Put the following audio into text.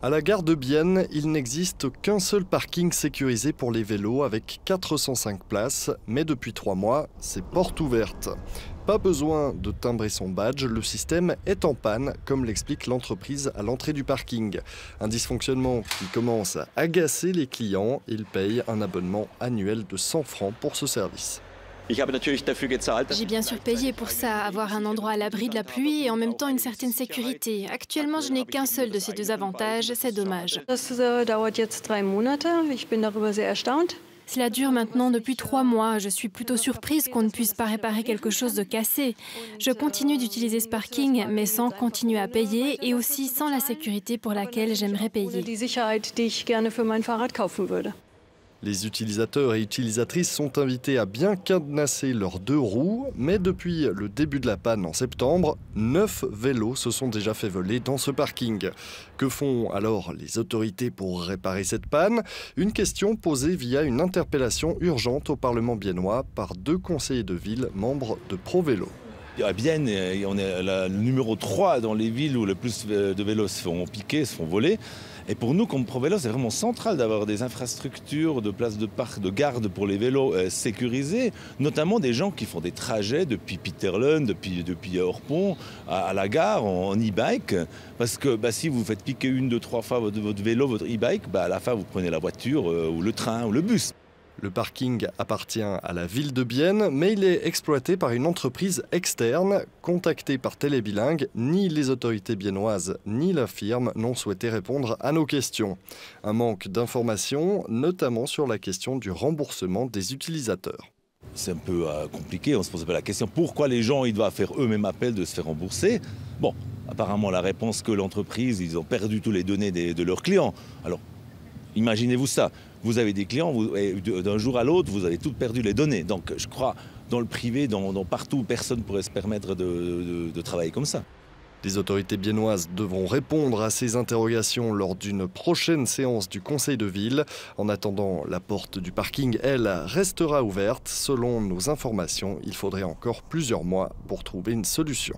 À la gare de Bienne, il n'existe qu'un seul parking sécurisé pour les vélos avec 405 places, mais depuis 3 mois, c'est porte ouverte. Pas besoin de timbrer son badge, le système est en panne, comme l'explique l'entreprise à l'entrée du parking. Un dysfonctionnement qui commence à agacer les clients. Ils payent un abonnement annuel de 100 francs pour ce service. J'ai bien sûr payé pour ça, avoir un endroit à l'abri de la pluie et en même temps une certaine sécurité. Actuellement, je n'ai qu'un seul de ces deux avantages, c'est dommage. Cela dure maintenant depuis 3 mois. Je suis plutôt surprise qu'on ne puisse pas réparer quelque chose de cassé. Je continue d'utiliser ce parking, mais sans continuer à payer et aussi sans la sécurité pour laquelle j'aimerais payer. Les utilisateurs et utilisatrices sont invités à bien cadenasser leurs 2 roues, mais depuis le début de la panne en septembre, 9 vélos se sont déjà fait voler dans ce parking. Que font alors les autorités pour réparer cette panne? Une question posée via une interpellation urgente au Parlement biennois par 2 conseillers de ville membres de ProVélo. À Bienne, on est le numéro 3 dans les villes où le plus de vélos se font piquer, se font voler. Et pour nous, comme ProVélo, c'est vraiment central d'avoir des infrastructures, de places de parc, de garde pour les vélos sécurisées, notamment des gens qui font des trajets depuis Peterlund, depuis Orpont, à la gare en e-bike. Parce que si vous faites piquer 1, 2, 3 fois votre vélo, votre e-bike, à la fin, vous prenez la voiture ou le train ou le bus. Le parking appartient à la ville de Bienne, mais il est exploité par une entreprise externe. Contactée par Télébilingue, ni les autorités biennoises ni la firme n'ont souhaité répondre à nos questions. Un manque d'informations, notamment sur la question du remboursement des utilisateurs. C'est un peu compliqué, on se pose pas la question pourquoi les gens ils doivent faire eux-mêmes appel de se faire rembourser. Bon, apparemment la réponse que l'entreprise, ils ont perdu tous les données de leurs clients. Alors, imaginez-vous ça, vous avez des clients, d'un jour à l'autre, vous avez toutes perdu les données. Donc je crois, dans le privé, partout, personne ne pourrait se permettre de travailler comme ça. Les autorités biennoises devront répondre à ces interrogations lors d'une prochaine séance du Conseil de ville. En attendant, la porte du parking, elle, restera ouverte. Selon nos informations, il faudrait encore plusieurs mois pour trouver une solution.